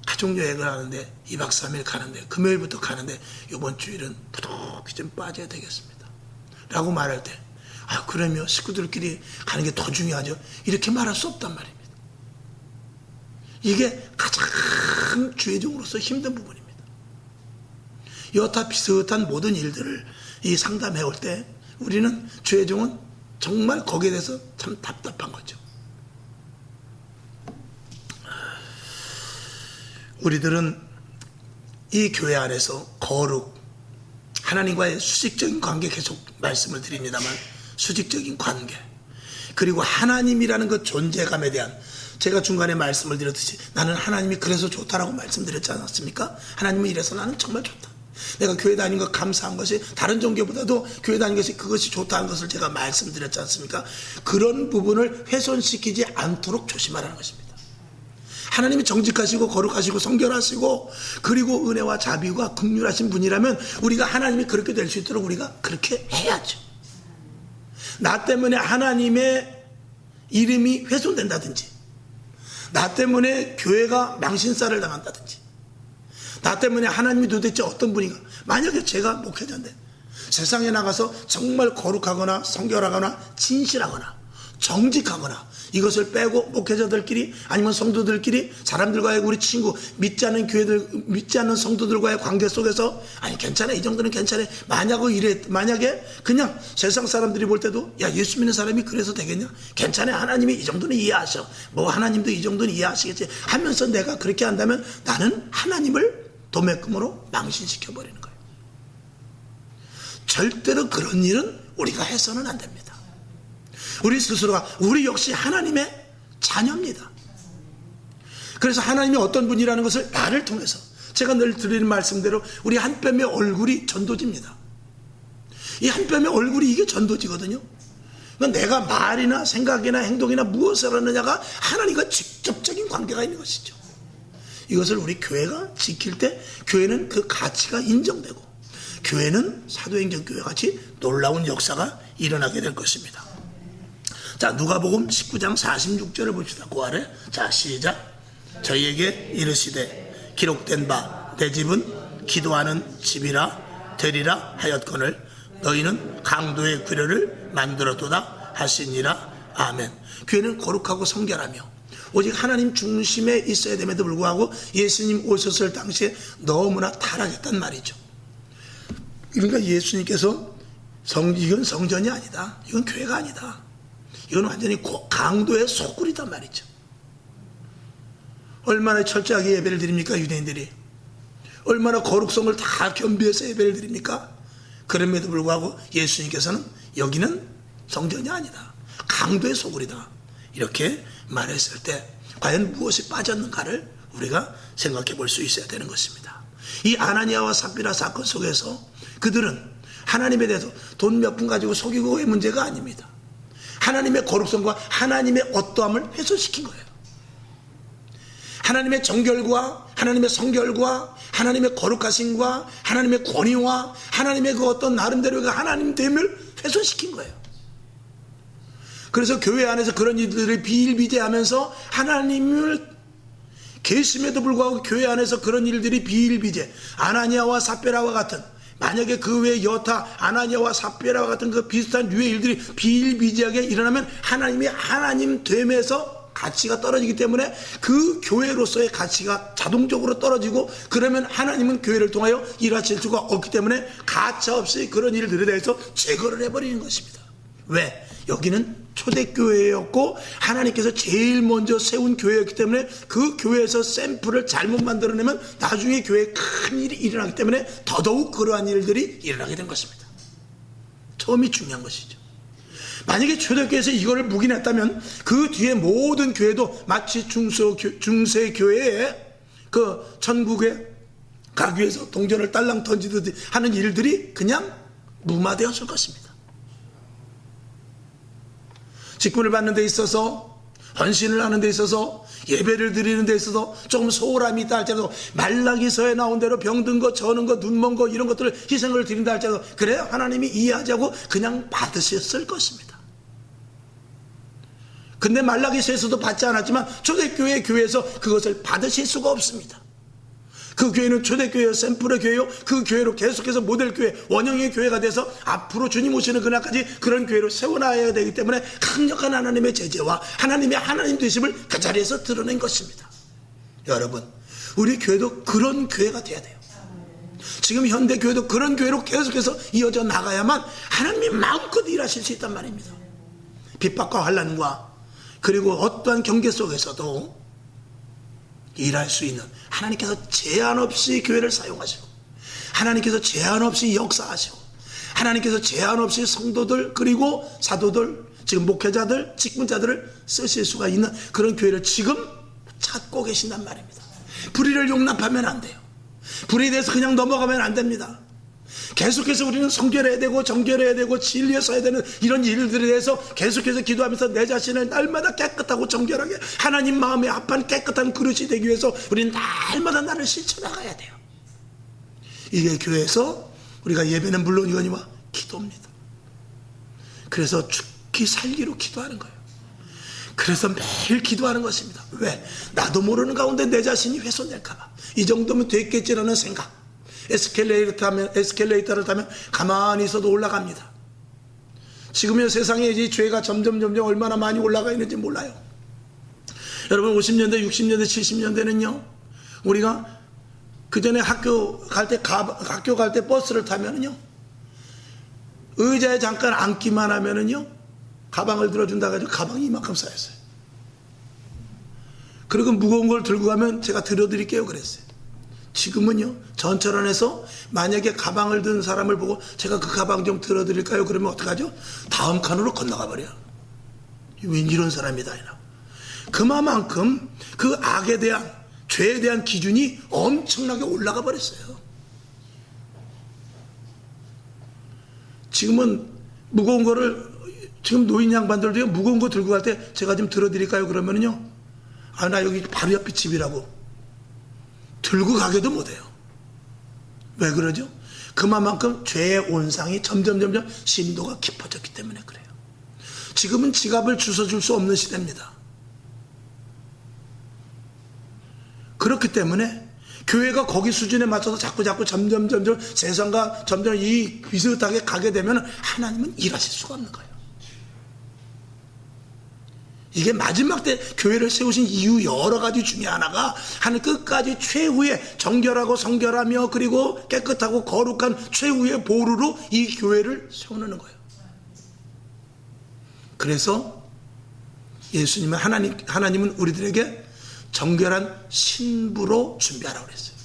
가족여행을 하는데 2박 3일 가는데 금요일부터 가는데 이번 주일은 부득이 좀 빠져야 되겠습니다 라고 말할 때, 그러면 식구들끼리 가는 게 더 중요하죠. 이렇게 말할 수 없단 말입니다. 이게 가장 주의종으로서 힘든 부분입니다. 여타 비슷한 모든 일들을 이 상담해 올 때 우리는 주의종은 정말 거기에 대해서 참 답답한 거죠. 우리들은 이 교회 안에서 거룩, 하나님과의 수직적인 관계, 계속 말씀을 드립니다만 수직적인 관계, 그리고 하나님이라는 그 존재감에 대한, 제가 중간에 말씀을 드렸듯이 나는 하나님이 그래서 좋다라고 말씀드렸지 않았습니까? 하나님은 이래서 나는 정말 좋다, 내가 교회 다니는 거 감사한 것이 다른 종교보다도 교회 다니는 것이 그것이 좋다는 것을 제가 말씀드렸지 않습니까? 그런 부분을 훼손시키지 않도록 조심하라는 것입니다. 하나님이 정직하시고 거룩하시고 성결하시고 그리고 은혜와 자비와 긍휼하신 분이라면 우리가 하나님이 그렇게 될 수 있도록 우리가 그렇게 해야죠. 나 때문에 하나님의 이름이 훼손된다든지, 나 때문에 교회가 망신살을 당한다든지, 나 때문에 하나님이 도대체 어떤 분인가, 만약에 제가 목회자인데 세상에 나가서 정말 거룩하거나 성결하거나 진실하거나 정직하거나 이것을 빼고 목회자들끼리 아니면 성도들끼리 사람들과의 우리 친구, 믿지 않는 교회들, 믿지 않는 성도들과의 관계 속에서 괜찮아, 이 정도는 괜찮아, 만약에 그냥 세상 사람들이 볼 때도 예수 믿는 사람이 그래서 되겠냐, 괜찮아, 하나님이 이 정도는 이해하셔, 하나님도 이 정도는 이해하시겠지 하면서 내가 그렇게 한다면 나는 하나님을 도매금으로 망신시켜 버리는 거예요. 절대로 그런 일은 우리가 해서는 안 됩니다. 우리 스스로가, 우리 역시 하나님의 자녀입니다. 그래서 하나님이 어떤 분이라는 것을 나를 통해서, 제가 늘 드리는 말씀대로 우리 한 뼘의 얼굴이 전도지입니다. 이 한 뼘의 얼굴이 이게 전도지거든요. 그러니까 내가 말이나 생각이나 행동이나 무엇을 하느냐가 하나님과 직접적인 관계가 있는 것이죠. 이것을 우리 교회가 지킬 때 교회는 그 가치가 인정되고, 교회는 사도행전 교회 같이 놀라운 역사가 일어나게 될 것입니다. 자, 누가복음 19장 46절을 봅시다. 그 아래, 자, 시작. 저희에게 이르시되 기록된 바 내 집은 기도하는 집이라 되리라 하였거늘 너희는 강도의 규례를 만들었도다 하시니라. 아멘. 교회는 거룩하고 성결하며 오직 하나님 중심에 있어야 됨에도 불구하고 예수님 오셨을 당시에 너무나 타락했단 말이죠. 그러니까 예수님께서 이건 성전이 아니다, 이건 교회가 아니다, 이건 완전히 강도의 소굴이단 말이죠. 얼마나 철저하게 예배를 드립니까? 유대인들이 얼마나 거룩성을 다 겸비해서 예배를 드립니까? 그럼에도 불구하고 예수님께서는 여기는 성전이 아니다, 강도의 소굴이다, 이렇게 말했을 때 과연 무엇이 빠졌는가를 우리가 생각해 볼 수 있어야 되는 것입니다. 이 아나니아와 삽비라 사건 속에서 그들은 하나님에 대해서 돈 몇 푼 가지고 속이고의 문제가 아닙니다. 하나님의 거룩성과 하나님의 어떠함을 훼손시킨 거예요. 하나님의 정결과 하나님의 성결과 하나님의 거룩하심과 하나님의 권위와 하나님의 그 어떤 나름대로의 하나님됨을 훼손시킨 거예요. 그래서 교회 안에서 그런 일들을 비일비재하면서 하나님을 계심에도 불구하고 교회 안에서 그런 일들이 비일비재, 아나니아와 삽비라와 같은, 만약에 그 외에 여타 아나니아와 삽비라와 같은 그 비슷한 류의 일들이 비일비재하게 일어나면 하나님이 하나님 됨에서 가치가 떨어지기 때문에 그 교회로서의 가치가 자동적으로 떨어지고, 그러면 하나님은 교회를 통하여 일하실 수가 없기 때문에 가차없이 그런 일들에 대해서 제거를 해버리는 것입니다. 왜? 여기는 초대교회였고 하나님께서 제일 먼저 세운 교회였기 때문에 그 교회에서 샘플을 잘못 만들어내면 나중에 교회에 큰 일이 일어나기 때문에 더더욱 그러한 일들이 일어나게 된 것입니다. 처음이 중요한 것이죠. 만약에 초대교회에서 이거를 묵인했다면 그 뒤에 모든 교회도 마치 중세교회의 그 천국에 가기 위해서 동전을 딸랑 던지듯이 하는 일들이 그냥 무마되었을 것입니다. 직분을 받는 데 있어서, 헌신을 하는 데 있어서, 예배를 드리는 데 있어서 조금 소홀함이 있다 할지라도 말라기서에 나온 대로 병든 거, 저는 거, 눈먼 거 이런 것들을 희생을 드린다 할지라도 그래야 하나님이 이해하자고 그냥 받으셨을 것입니다. 근데 말라기서에서도 받지 않았지만 초대교회 교회에서 그것을 받으실 수가 없습니다. 그 교회는 초대교회요, 샘플의 교회요, 그 교회로 계속해서 모델교회, 원형의 교회가 돼서 앞으로 주님 오시는 그날까지 그런 교회로 세워놔야 되기 때문에 강력한 하나님의 제재와 하나님의 하나님 되심을 그 자리에서 드러낸 것입니다. 여러분, 우리 교회도 그런 교회가 돼야 돼요. 지금 현대교회도 그런 교회로 계속해서 이어져 나가야만 하나님이 마음껏 일하실 수 있단 말입니다. 핍박과 환난과 그리고 어떠한 경계 속에서도 일할 수 있는, 하나님께서 제한 없이 교회를 사용하시고 하나님께서 제한 없이 역사하시고 하나님께서 제한 없이 성도들 그리고 사도들, 지금 목회자들, 직분자들을 쓰실 수가 있는 그런 교회를 지금 찾고 계신단 말입니다. 불의를 용납하면 안 돼요. 불의에 대해서 그냥 넘어가면 안 됩니다. 계속해서 우리는 성결해야 되고 정결해야 되고 진리에 서야 되는 이런 일들에 대해서 계속해서 기도하면서 내 자신을 날마다 깨끗하고 정결하게 하나님 마음에 합한 깨끗한 그릇이 되기 위해서 우리는 날마다 나를 실천나가야 돼요. 이게 교회에서 우리가 예배는 물론이거니와 기도입니다. 그래서 죽기 살기로 기도하는 거예요. 그래서 매일 기도하는 것입니다. 왜? 나도 모르는 가운데 내 자신이 훼손될까봐. 이 정도면 됐겠지라는 생각. 에스컬레이터를 타면 가만히 있어도 올라갑니다. 지금의 세상에 이 죄가 점점 얼마나 많이 올라가 있는지 몰라요. 여러분 50년대, 60년대, 70년대는요. 우리가 그 전에 학교 갈 때 버스를 타면은요. 의자에 잠깐 앉기만 하면은요. 가방을 들어준다 가지고 가방이 이만큼 쌓였어요. 그리고 무거운 걸 들고 가면 제가 들어드릴게요 그랬어요. 지금은요, 전철 안에서 만약에 가방을 든 사람을 보고 제가 그 가방 좀 들어드릴까요? 그러면 어떡하죠? 다음 칸으로 건너가 버려요. 왠 이런 사람이다. 그만큼 그 악에 대한, 죄에 대한 기준이 엄청나게 올라가 버렸어요. 지금은 무거운 거를, 지금 노인 양반들도요, 무거운 거 들고 갈 때 제가 좀 들어드릴까요? 그러면은요, 아, 나 여기 바로 옆에 집이라고. 들고 가게도 못해요. 왜 그러죠? 그만큼 죄의 온상이 점점 심도가 깊어졌기 때문에 그래요. 지금은 지갑을 주워줄 수 없는 시대입니다. 그렇기 때문에 교회가 거기 수준에 맞춰서 자꾸 점점 세상과 점점 이 비슷하게 가게 되면 하나님은 일하실 수가 없는 거예요. 이게 마지막 때 교회를 세우신 이유 여러 가지 중에 하나가 하나님 끝까지 최후의 정결하고 성결하며 그리고 깨끗하고 거룩한 최후의 보루로 이 교회를 세우는 거예요. 그래서 예수님은 하나님은 우리들에게 정결한 신부로 준비하라고 그랬어요.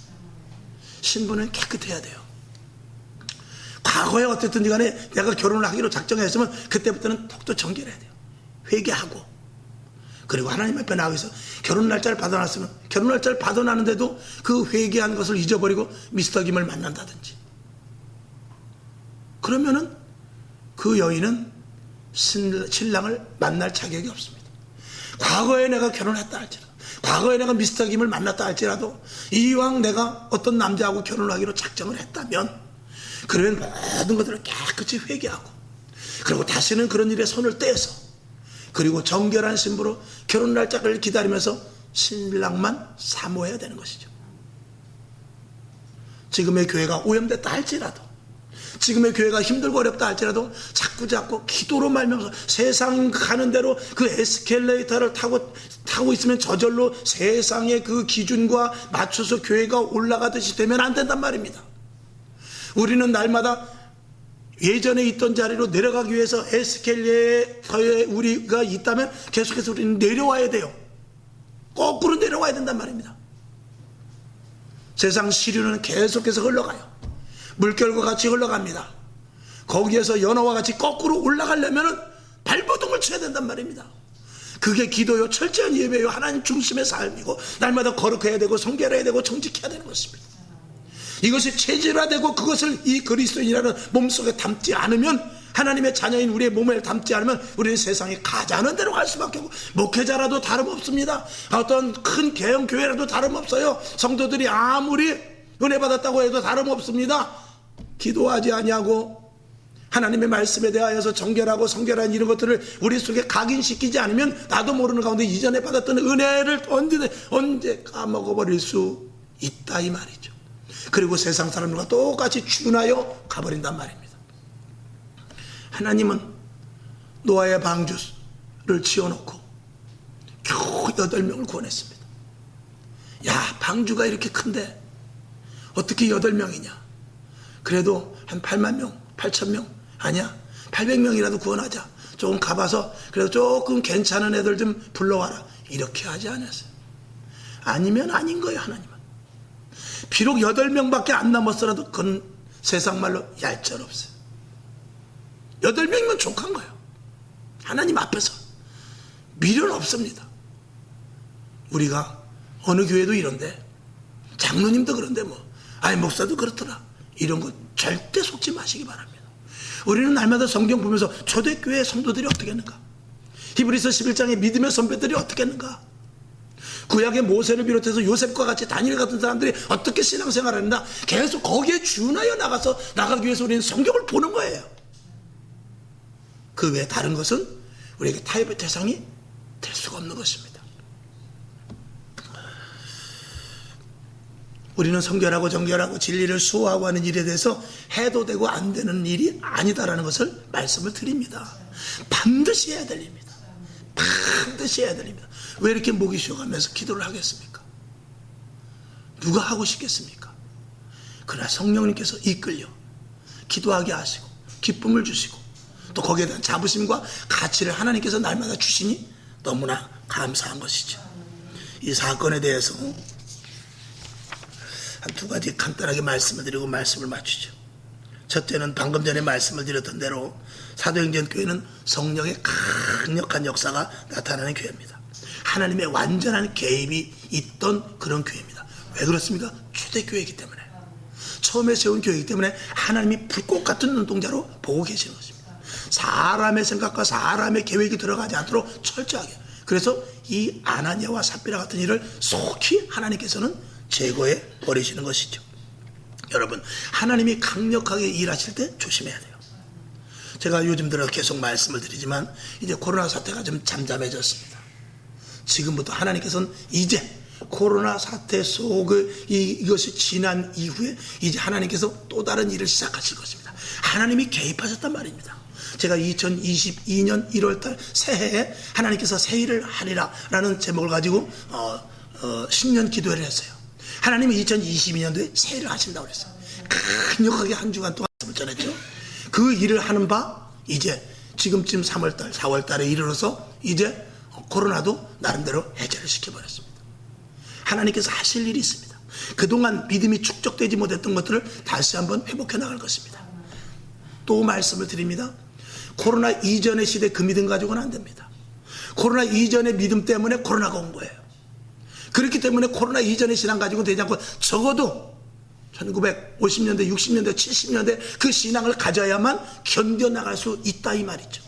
신부는 깨끗해야 돼요. 과거에 어쨌든 간에 내가 결혼을 하기로 작정했으면 그때부터는 더욱더 정결해야 돼요. 회개하고 그리고 하나님 앞에 나가서 결혼 날짜를 받아놨으면 결혼 날짜를 받아놨는데도 그 회개한 것을 잊어버리고 미스터 김을 만난다든지 그러면은 그 여인은 신랑을 만날 자격이 없습니다. 과거에 내가 결혼했다 할지라도 과거에 내가 미스터 김을 만났다 할지라도 이왕 내가 어떤 남자하고 결혼을 하기로 작정을 했다면 그러면 모든 것들을 깨끗이 회개하고 그리고 다시는 그런 일에 손을 떼서 그리고 정결한 신부로 결혼 날짜를 기다리면서 신랑만 사모해야 되는 것이죠. 지금의 교회가 오염됐다 할지라도 지금의 교회가 힘들고 어렵다 할지라도 자꾸 기도로 말면서 세상 가는 대로 그 에스컬레이터를 타고 있으면 저절로 세상의 그 기준과 맞춰서 교회가 올라가듯이 되면 안 된단 말입니다. 우리는 날마다 예전에 있던 자리로 내려가기 위해서 에스켈리터에 우리가 있다면 계속해서 우리는 내려와야 돼요. 거꾸로 내려와야 된단 말입니다. 세상 시류는 계속해서 흘러가요. 물결과 같이 흘러갑니다. 거기에서 연어와 같이 거꾸로 올라가려면 발버둥을 쳐야 된단 말입니다. 그게 기도요, 철저한 예배요, 하나님 중심의 삶이고 날마다 거룩해야 되고 성결해야 되고 정직해야 되는 것입니다. 이것이 체질화되고 그것을 이 그리스도인이라는 몸속에 담지 않으면, 하나님의 자녀인 우리의 몸에 담지 않으면 우리는 세상에 가자는 대로 갈 수밖에 없고, 목회자라도 다름없습니다. 어떤 큰 개혁교회라도 다름없어요. 성도들이 아무리 은혜 받았다고 해도 다름없습니다. 기도하지 아니하고 하나님의 말씀에 대하여서 정결하고 성결한 이런 것들을 우리 속에 각인시키지 않으면 나도 모르는 가운데 이전에 받았던 은혜를 언제 까먹어버릴 수 있다 이 말이죠. 그리고 세상 사람들과 똑같이 준하여 가버린단 말입니다. 하나님은 노아의 방주를 지어놓고 겨우 8명을 구원했습니다. 야, 방주가 이렇게 큰데 어떻게 8명이냐? 그래도 한 8만 명, 8천 명? 아니야, 800명이라도 구원하자. 조금 가봐서 그래도 조금 괜찮은 애들 좀 불러와라. 이렇게 하지 않았어요. 아니면 아닌 거예요. 하나님은 비록 8명밖에 안 남았어라도 그건 세상 말로 얄짤없어요. 8명이면 족한 거예요. 하나님 앞에서 미련 없습니다. 우리가 어느 교회도 이런데, 장로님도 그런데 목사도 그렇더라, 이런 거 절대 속지 마시기 바랍니다. 우리는 날마다 성경 보면서 초대교회 성도들이 어떻게 했는가, 히브리서 11장의 믿음의 선배들이 어떻게 했는가, 구약의 모세를 비롯해서 요셉과 같이 다니엘 같은 사람들이 어떻게 신앙생활을 했는가, 계속 거기에 준하여 나가기 위해서 우리는 성경을 보는 거예요. 그 외에 다른 것은 우리에게 타협의 대상이 될 수가 없는 것입니다. 우리는 성결하고 정결하고 진리를 수호하고 하는 일에 대해서 해도 되고 안 되는 일이 아니다라는 것을 말씀을 드립니다. 반드시 해야 됩니다. 반드시 해야 됩니다. 왜 이렇게 목이 쉬어가면서 기도를 하겠습니까? 누가 하고 싶겠습니까? 그러나 성령님께서 이끌려 기도하게 하시고 기쁨을 주시고 또 거기에 대한 자부심과 가치를 하나님께서 날마다 주시니 너무나 감사한 것이죠. 이 사건에 대해서 한 2가지 간단하게 말씀을 드리고 말씀을 마치죠. 첫째는 방금 전에 말씀을 드렸던 대로 사도행전 교회는 성령의 강력한 역사가 나타나는 교회입니다. 하나님의 완전한 개입이 있던 그런 교회입니다. 왜 그렇습니까? 초대교회이기 때문에, 처음에 세운 교회이기 때문에 하나님이 불꽃 같은 눈동자로 보고 계시는 것입니다. 사람의 생각과 사람의 계획이 들어가지 않도록 철저하게, 그래서 이 아나니아와 삽비라 같은 일을 속히 하나님께서는 제거해 버리시는 것이죠. 여러분, 하나님이 강력하게 일하실 때 조심해야 돼요. 제가 요즘 들어 계속 말씀을 드리지만 이제 코로나 사태가 좀 잠잠해졌습니다. 지금부터 하나님께서는 이제 코로나 사태 속을 이것이 지난 이후에 이제 하나님께서 또 다른 일을 시작하실 것입니다. 하나님이 개입하셨단 말입니다. 제가 2022년 1월달 새해에 하나님께서 새 일을 하리라 라는 제목을 가지고 10년 기도회를 했어요. 하나님은 2022년도에 새 일을 하신다고 그랬어요. 강력하게 한 주간 동안 말씀을 전했죠. 그 일을 하는 바 이제 지금쯤 3월달 4월달에 이르러서 이제 코로나도 나름대로 해결을 시켜버렸습니다. 하나님께서 하실 일이 있습니다. 그동안 믿음이 축적되지 못했던 것들을 다시 한번 회복해 나갈 것입니다. 또 말씀을 드립니다. 코로나 이전의 시대 그 믿음 가지고는 안 됩니다. 코로나 이전의 믿음 때문에 코로나가 온 거예요. 그렇기 때문에 코로나 이전의 신앙 가지고 되지 않고 적어도 1950년대, 60년대, 70년대 그 신앙을 가져야만 견뎌나갈 수 있다 이 말이죠.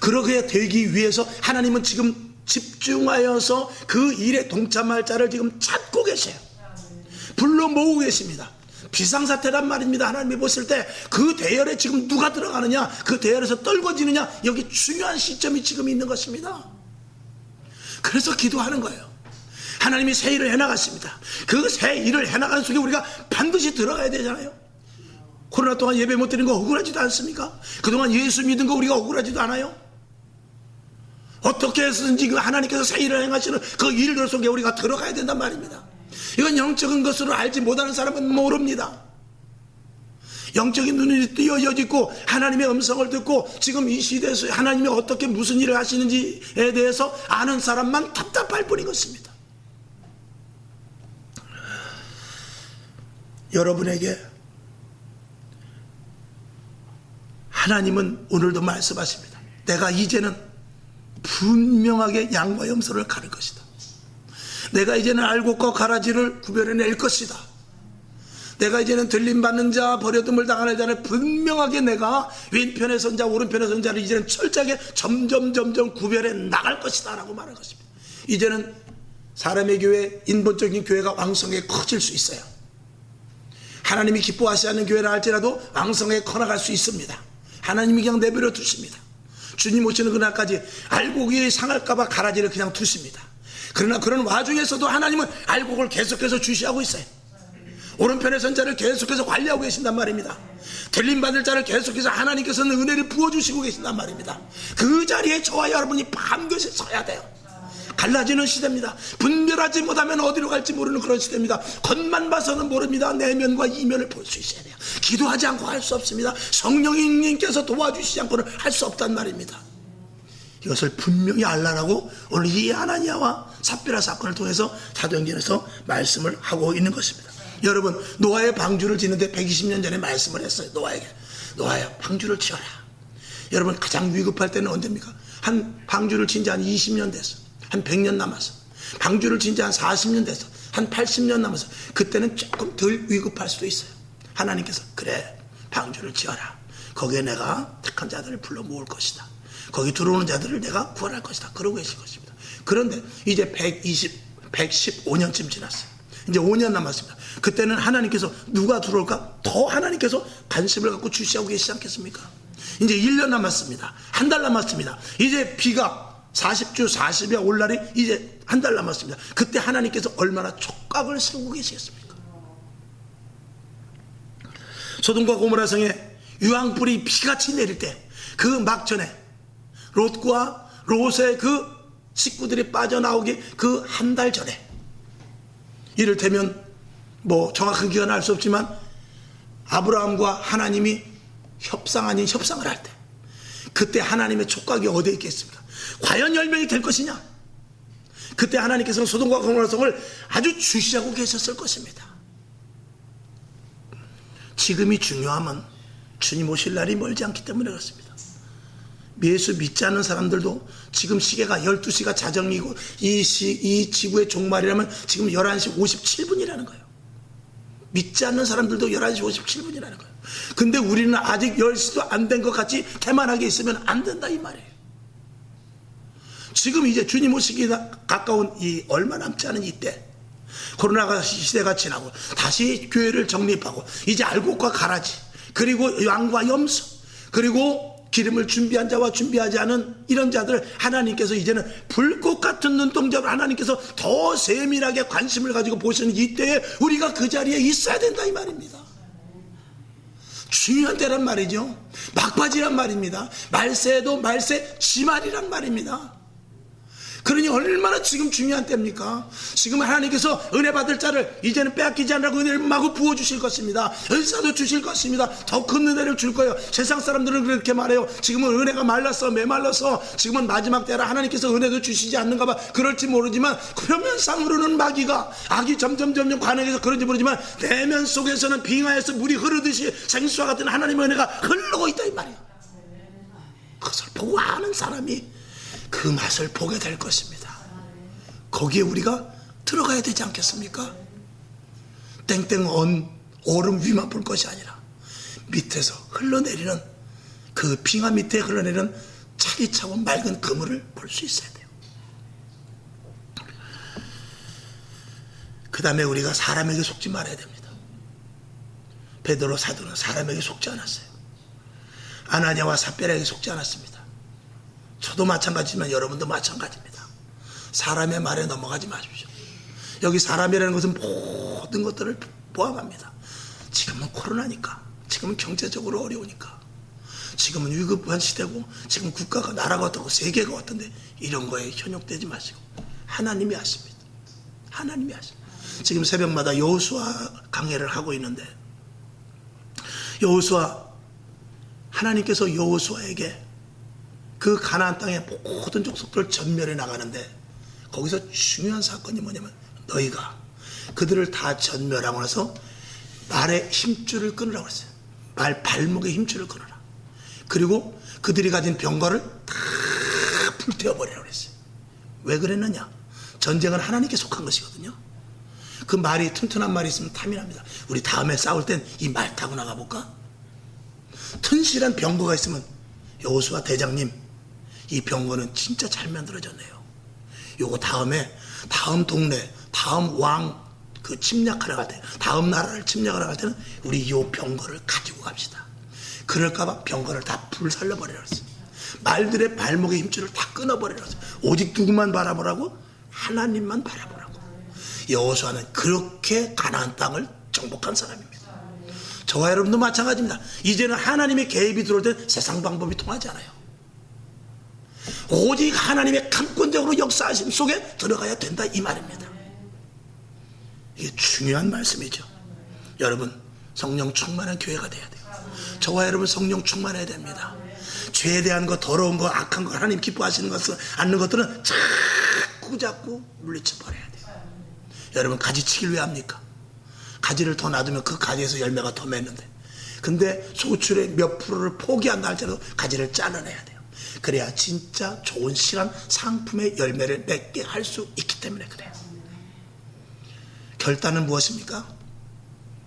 그렇게 되기 위해서 하나님은 지금 집중하여서 그 일에 동참할 자를 지금 찾고 계세요. 불러 모으고 계십니다. 비상사태란 말입니다. 하나님이 보실 때 그 대열에 지금 누가 들어가느냐, 그 대열에서 떨궈지느냐, 여기 중요한 시점이 지금 있는 것입니다. 그래서 기도하는 거예요. 하나님이 새 일을 해나갔습니다. 그 새 일을 해나가는 속에 우리가 반드시 들어가야 되잖아요. 코로나 동안 예배 못 드리는 거 억울하지도 않습니까? 그동안 예수 믿은 거 우리가 억울하지도 않아요? 어떻게 해서든지 하나님께서 새 일을 행하시는 그 일들 속에 우리가 들어가야 된단 말입니다. 이건 영적인 것으로 알지 못하는 사람은 모릅니다. 영적인 눈이 띄어지고 하나님의 음성을 듣고 지금 이 시대에서 하나님이 어떻게 무슨 일을 하시는지에 대해서 아는 사람만 답답할 뿐인 것입니다. 여러분에게 하나님은 오늘도 말씀하십니다. 내가 이제는 분명하게 양과 염소를 가릴 것이다. 내가 이제는 알곡과 가라지를 구별해낼 것이다. 내가 이제는 들림받는 자, 버려둠을 당하는 자를 분명하게 내가 왼편의 선자, 오른편의 선자를 이제는 철저하게 점점 구별해 나갈 것이다 라고 말할 것입니다. 이제는 사람의 교회, 인본적인 교회가 왕성하게 커질 수 있어요. 하나님이 기뻐하지 않는 교회라 할지라도 왕성하게 커나갈 수 있습니다. 하나님이 그냥 내버려 두십니다. 주님 오시는 그날까지 알곡이 상할까봐 가라지를 그냥 두십니다. 그러나 그런 와중에서도 하나님은 알곡을 계속해서 주시하고 있어요. 오른편의 선자를 계속해서 관리하고 계신단 말입니다. 들림받을 자를 계속해서 하나님께서는 은혜를 부어주시고 계신단 말입니다. 그 자리에 저와 여러분이 반드시 서야 돼요. 갈라지는 시대입니다. 분별하지 못하면 어디로 갈지 모르는 그런 시대입니다. 겉만 봐서는 모릅니다. 내면과 이면을 볼 수 있어야 돼요. 기도하지 않고 할 수 없습니다. 성령님께서 도와주시지 않고는 할 수 없단 말입니다. 이것을 분명히 알라라고 오늘 이 아나니아와 삽비라 사건을 통해서 사도행전에서 말씀을 하고 있는 것입니다. 여러분, 노아의 방주를 짓는데 120년 전에 말씀을 했어요. 노아야 방주를 지어라. 여러분, 가장 위급할 때는 언제입니까? 한 방주를 진 지 한 20년 됐어. 한 100년 남았어. 방주를 진 지 한 40년 됐어. 한 80년 남았어. 그때는 조금 덜 위급할 수도 있어요. 하나님께서 그래, 방주를 지어라. 거기에 내가 택한 자들을 불러 모을 것이다. 거기 들어오는 자들을 내가 구원할 것이다. 그러고 계신 것입니다. 그런데 이제 115년쯤 지났어요. 이제 5년 남았습니다. 그때는 하나님께서 누가 들어올까? 더 하나님께서 관심을 갖고 주시하고 계시지 않겠습니까? 이제 1년 남았습니다. 한 달 남았습니다. 이제 비가 40주 40여 올 날이 이제 한 달 남았습니다. 그때 하나님께서 얼마나 촉각을 세우고 계시겠습니까? 소돔과 고모라 성에 유황불이 비같이 내릴 때 그 막전에 롯과 롯의 그 식구들이 빠져나오기 그 한 달 전에, 이를테면 뭐 정확한 기간은 알 수 없지만 아브라함과 하나님이 협상 아닌 협상을 할 때, 그때 하나님의 촉각이 어디에 있겠습니까? 과연 열명이 될 것이냐? 그때 하나님께서는 소돔과 고모라 성을 아주 주시하고 계셨을 것입니다. 지금이 중요하면 주님 오실 날이 멀지 않기 때문에 그렇습니다. 예수 믿지 않는 사람들도 지금 시계가 12시가 자정이고 이 지구의 종말이라면 지금 11시 57분이라는 거예요. 믿지 않는 사람들도 11시 57분이라는 거예요. 근데 우리는 아직 10시도 안 된 것 같이 태만하게 있으면 안 된다 이 말이에요. 지금 이제 주님 오시기 가까운 이 얼마 남지 않은 이때, 코로나 시대가 지나고 다시 교회를 정립하고 이제 알곡과 가라지, 그리고 양과 염소, 그리고 기름을 준비한 자와 준비하지 않은 이런 자들 하나님께서 이제는 불꽃 같은 눈동자로 하나님께서 더 세밀하게 관심을 가지고 보시는 이때에 우리가 그 자리에 있어야 된다 이 말입니다. 중요한 때란 말이죠. 막바지란 말입니다. 말세도 말세 지말이란 말입니다. 그러니 얼마나 지금 중요한 때입니까? 지금 하나님께서 은혜 받을 자를 이제는 빼앗기지 않으라고 은혜를 마구 부어주실 것입니다. 은사도 주실 것입니다. 더 큰 은혜를 줄 거예요. 세상 사람들은 그렇게 말해요. 지금은 은혜가 말랐어, 메말라서 지금은 마지막 때라 하나님께서 은혜도 주시지 않는가 봐. 그럴지 모르지만 표면상으로는 마귀가 악이 점점 관행해서 그런지 모르지만 내면 속에서는 빙하에서 물이 흐르듯이 생수와 같은 하나님의 은혜가 흐르고 있다 이 말이에요. 그것을 보고 아는 사람이 그 맛을 보게 될 것입니다. 거기에 우리가 들어가야 되지 않겠습니까? 땡땡 얼음 위만 볼 것이 아니라 밑에서 흘러내리는 그 빙하 밑에 흘러내리는 차디차고 맑은 그물을 볼 수 있어야 돼요. 그 다음에 우리가 사람에게 속지 말아야 됩니다. 베드로 사도는 사람에게 속지 않았어요. 아나니아와 삽비라에게 속지 않았습니다. 저도 마찬가지지만 여러분도 마찬가지입니다. 사람의 말에 넘어가지 마십시오. 여기 사람이라는 것은 모든 것들을 포함합니다. 지금은 코로나니까, 지금은 경제적으로 어려우니까, 지금은 위급한 시대고, 지금 국가가 나라가 어떻고 세계가 어떤데 이런 거에 현혹되지 마시고 하나님이 아십니다. 하나님이 아십니다. 지금 새벽마다 여호수아 강해를 하고 있는데 여호수아, 하나님께서 여호수아에게 그 가나안 땅의 모든 족속들을 전멸해 나가는데 거기서 중요한 사건이 뭐냐면 너희가 그들을 다 전멸하고 나서 말의 힘줄을 끊으라고 했어요. 말 발목의 힘줄을 끊어라. 그리고 그들이 가진 병거를 다 불태워버리라고 했어요. 왜 그랬느냐? 전쟁은 하나님께 속한 것이거든요. 그 말이 튼튼한 말이 있으면 탐이 납니다. 우리 다음에 싸울 땐 이 말 타고 나가볼까? 튼실한 병거가 있으면 여호수아 대장님, 이 병거는 진짜 잘 만들어졌네요. 요거 다음에 다음 동네, 다음 왕 그 침략하러 갈 때, 다음 나라를 침략하러 갈 때는 우리 요 병거를 가지고 갑시다. 그럴까봐 병거를 다 불살려버리라고 했어요. 말들의 발목의 힘줄을 다 끊어버리라고 했어요. 오직 누구만 바라보라고? 하나님만 바라보라고. 여호수아는 그렇게 가나안 땅을 정복한 사람입니다. 저와 여러분도 마찬가지입니다. 이제는 하나님의 개입이 들어올 때 세상 방법이 통하지 않아요. 오직 하나님의 강권적으로 역사하심 속에 들어가야 된다, 이 말입니다. 이게 중요한 말씀이죠. 여러분, 성령 충만한 교회가 돼야 돼요. 저와 여러분 성령 충만해야 됩니다. 죄에 대한 거, 더러운 거, 악한 거, 하나님 기뻐하시는 것을 않는 것들은 자꾸 물리쳐 버려야 돼요. 여러분, 가지치기를 왜 합니까? 가지를 더 놔두면 그 가지에서 열매가 더 맺는데, 근데 소출의 몇 프로를 포기한다 할지라도 가지를 잘라내야 돼요. 그래야 진짜 좋은 실한 상품의 열매를 맺게 할 수 있기 때문에 그래요. 결단은 무엇입니까?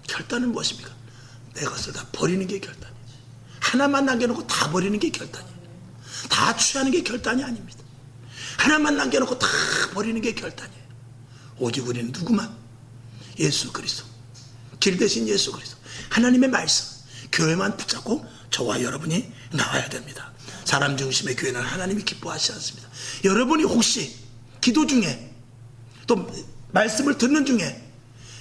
결단은 무엇입니까? 내 것을 다 버리는 게 결단이지. 하나만 남겨놓고 다 버리는 게 결단이에요. 다 취하는 게 결단이 아닙니다. 하나만 남겨놓고 다 버리는 게 결단이에요. 오직 우리는 누구만? 예수 그리스도, 길 대신 예수 그리스도, 하나님의 말씀, 교회만 붙잡고 저와 여러분이 나와야 됩니다. 사람 중심의 교회는 하나님이 기뻐하시지 않습니다. 여러분이 혹시 기도 중에 또 말씀을 듣는 중에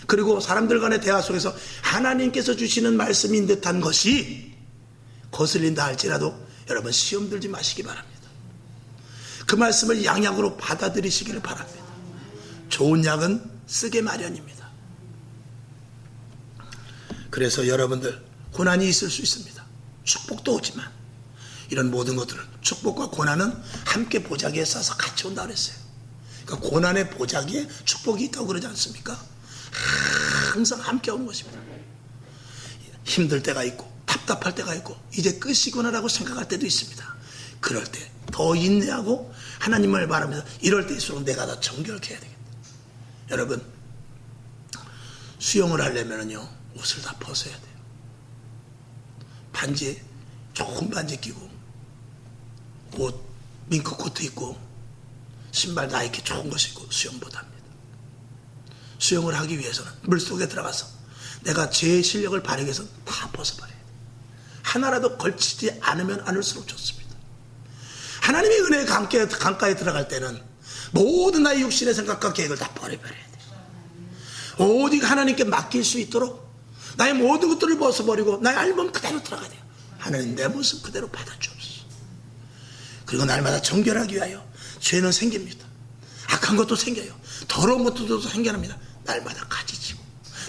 그리고 사람들 간의 대화 속에서 하나님께서 주시는 말씀인 듯한 것이 거슬린다 할지라도 여러분 시험 들지 마시기 바랍니다. 그 말씀을 양약으로 받아들이시기를 바랍니다. 좋은 약은 쓰게 마련입니다. 그래서 여러분들 고난이 있을 수 있습니다. 축복도 오지만 이런 모든 것들은, 축복과 고난은 함께 보자기에 싸서 같이 온다고 그랬어요. 그러니까 고난의 보자기에 축복이 있다고 그러지 않습니까? 항상 함께 오는 것입니다. 힘들 때가 있고 답답할 때가 있고 이제 끝이구나라고 생각할 때도 있습니다. 그럴 때 더 인내하고 하나님을 바라면서 이럴 때일수록 내가 더 정결케 해야 되겠다. 여러분, 수영을 하려면요 옷을 다 벗어야 돼요. 반지, 좋은 반지 끼고 옷, 밍크 코트 입고 신발 나이키 좋은 거 신고 수영보다 합니다. 수영을 하기 위해서는 물속에 들어가서 내가 제 실력을 발휘해서 다 벗어버려야 돼요. 하나라도 걸치지 않으면 않을수록 좋습니다. 하나님의 은혜의 강가에 들어갈 때는 모든 나의 육신의 생각과 계획을 다 버려버려야 돼요. 오직 하나님께 맡길 수 있도록 나의 모든 것들을 벗어버리고 나의 알몸 그대로 들어가야 돼요. 하나님, 내 모습 그대로 받아주옵소서. 그리고 날마다 정결하기 위하여 죄는 생깁니다. 악한 것도 생겨요. 더러운 것도 생겨납니다. 날마다 가지치고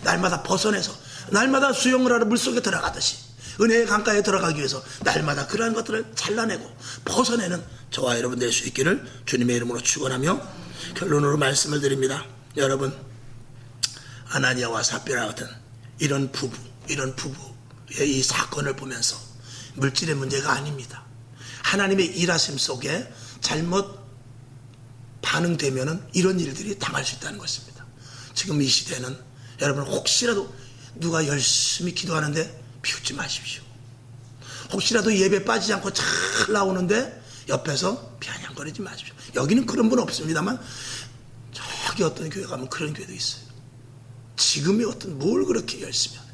날마다 벗어내서 날마다 수영을 하러 물속에 들어가듯이 은혜의 강가에 들어가기 위해서 날마다 그러한 것들을 잘라내고 벗어내는 저와 여러분 될 수 있기를 주님의 이름으로 축원하며 결론으로 말씀을 드립니다. 여러분, 아나니아와 삽비라 같은 이런 부부의 이 사건을 보면서 물질의 문제가 아닙니다. 하나님의 일하심 속에 잘못 반응되면은 이런 일들이 당할 수 있다는 것입니다. 지금 이 시대는 여러분 혹시라도 누가 열심히 기도하는데 비웃지 마십시오. 혹시라도 예배 빠지지 않고 잘 나오는데 옆에서 비아냥거리지 마십시오. 여기는 그런 분 없습니다만 저기 어떤 교회 가면 그런 교회도 있어요. 지금이 뭘 그렇게 열심히 하냐,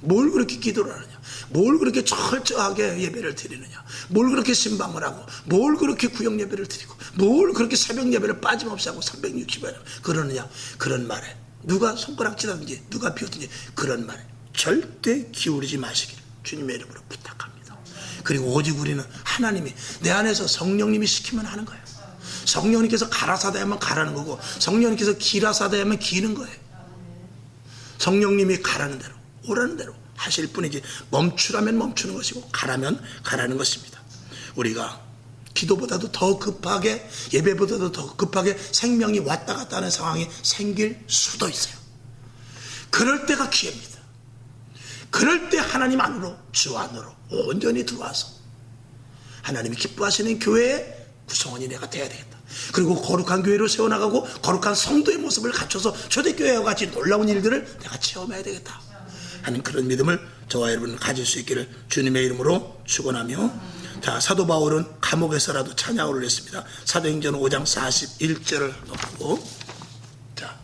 뭘 그렇게 기도를 하느냐, 뭘 그렇게 철저하게 예배를 드리느냐, 뭘 그렇게 신방을 하고, 뭘 그렇게 구역 예배를 드리고, 뭘 그렇게 새벽 예배를 빠짐없이 하고 360일 그러느냐. 그런 말에 누가 손가락질하든지 누가 비웃든지 그런 말에 절대 기울이지 마시기를 주님의 이름으로 부탁합니다. 그리고 오직 우리는 하나님이 내 안에서 성령님이 시키면 하는 거예요. 성령님께서 가라사대 하면 가라는 거고 성령님께서 기라사대 하면 기는 거예요. 성령님이 가라는 대로, 오라는 대로 하실 뿐이지 멈추라면 멈추는 것이고 가라면 가라는 것입니다. 우리가 기도보다도 더 급하게, 예배보다도 더 급하게 생명이 왔다 갔다 하는 상황이 생길 수도 있어요. 그럴 때가 기회입니다. 그럴 때 하나님 안으로, 주 안으로 온전히 들어와서 하나님이 기뻐하시는 교회의 구성원이 내가 돼야 되겠다. 그리고 거룩한 교회로 세워나가고 거룩한 성도의 모습을 갖춰서 초대교회와 같이 놀라운 일들을 내가 체험해야 되겠다 하는 그런 믿음을 저와 여러분 가질 수 있기를 주님의 이름으로 축원하며, 자, 사도 바울은 감옥에서라도 찬양을 올렸습니다. 사도행전 5장 41절을 놓고, 자,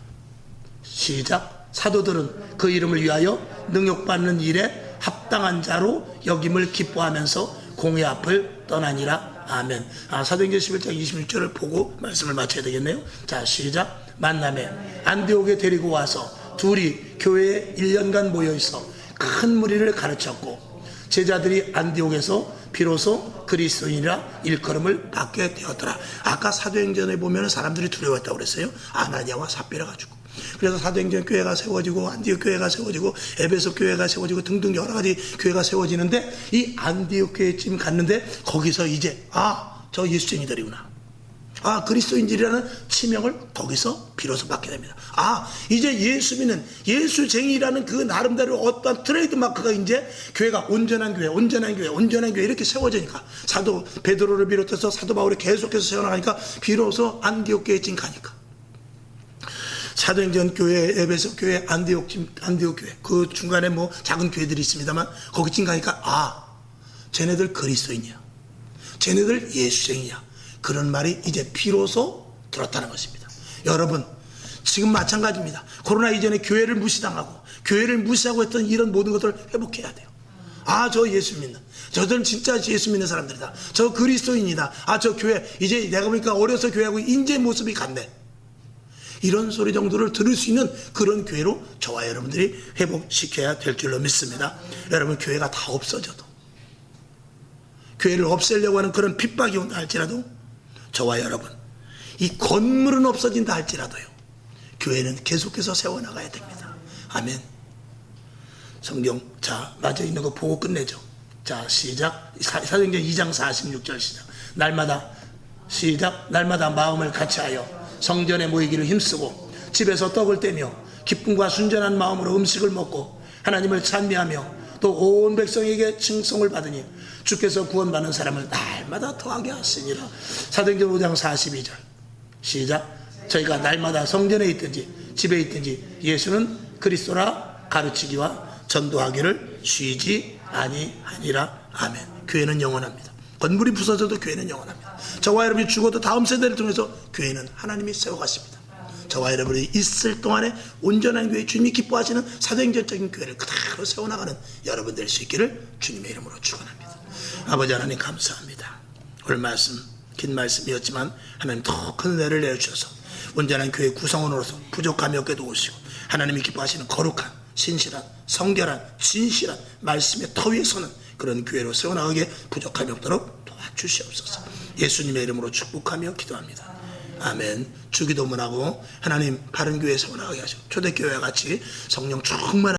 시작. 사도들은 그 이름을 위하여 능욕받는 일에 합당한 자로 여김을 기뻐하면서 공회 앞을 떠나니라. 아멘. 사도행전 11장 26절을 보고 말씀을 마쳐야 되겠네요. 자, 시작. 만남에 안디옥에 데리고 와서 둘이 교회에 1년간 모여있어 큰 무리를 가르쳤고, 제자들이 안디옥에서 비로소 그리스도인이라 일컬음을 받게 되었더라. 아까 사도행전에 보면 사람들이 두려웠다고 그랬어요. 아나니아와 삽비라 가지고. 그래서 사도행전 교회가 세워지고 안디옥 교회가 세워지고 에베소 교회가 세워지고 등등 여러 가지 교회가 세워지는데, 이 안디옥 교회쯤 갔는데 거기서 이제 저 예수쟁이들이구나, 그리스도인들이라는 치명을 거기서 비로소 받게 됩니다. 이제 예수 믿는 예수쟁이라는 그 나름대로 어떤 트레이드 마크가 이제 교회가 온전한 교회 이렇게 세워지니까, 사도 베드로를 비롯해서 사도 바울이 계속해서 세워나가니까 비로소 안디옥 교회쯤 가니까, 사도행전 교회, 에베소 교회, 안디옥 교회, 그 중간에 뭐 작은 교회들이 있습니다만 거기쯤 가니까 쟤네들 그리스도인이야, 쟤네들 예수쟁이야, 그런 말이 이제 비로소 들었다는 것입니다. 여러분, 지금 마찬가지입니다. 코로나 이전에 교회를 무시당하고 교회를 무시하고 했던 이런 모든 것들을 회복해야 돼요. 저 예수 믿는, 저들은 진짜 예수 믿는 사람들이다, 저 그리스도인이다, 저 교회 이제 내가 보니까 어려서 교회하고 이제 모습이 같네, 이런 소리 정도를 들을 수 있는 그런 교회로 저와 여러분들이 회복시켜야 될 줄로 믿습니다. 여러분, 교회가 다 없어져도, 교회를 없애려고 하는 그런 핍박이 온다 할지라도, 저와 여러분, 이 건물은 없어진다 할지라도요, 교회는 계속해서 세워나가야 됩니다. 아멘. 성경, 자, 맞아 있는 거 보고 끝내죠. 자, 시작. 사도행전 2장 46절 시작. 날마다, 시작. 날마다 마음을 같이하여 성전에 모이기를 힘쓰고 집에서 떡을 떼며 기쁨과 순전한 마음으로 음식을 먹고 하나님을 찬미하며 또 온 백성에게 칭송을 받으니 주께서 구원받는 사람을 날마다 더하게 하시니라. 사도행전 5장 42절 시작. 저희가 날마다 성전에 있든지 집에 있든지 예수는 그리스도라 가르치기와 전도하기를 쉬지 아니하니라. 아멘. 교회는 영원합니다. 건물이 부서져도 교회는 영원합니다. 저와 여러분이 죽어도 다음 세대를 통해서 교회는 하나님이 세워가십니다. 저와 여러분이 있을 동안에 온전한 교회, 주님이 기뻐하시는 사도행전적인 교회를 그대로 세워나가는 여러분 될 수 있기를 주님의 이름으로 축원합니다. 아버지 하나님 감사합니다. 오늘 말씀 긴 말씀이었지만 하나님 더 큰 은혜를 내주셔서 온전한 교회 구성원으로서 부족함이 없게 도우시고 하나님이 기뻐하시는 거룩한, 신실한, 성결한, 진실한 말씀의 터 위에 서는 그런 교회로 세워나가게 부족함이 없도록 도와주시옵소서. 예수님의 이름으로 축복하며 기도합니다. 아멘. 주기도문하고 하나님 바른 교회 세워나가게 하시고 초대교회와 같이 성령 충만한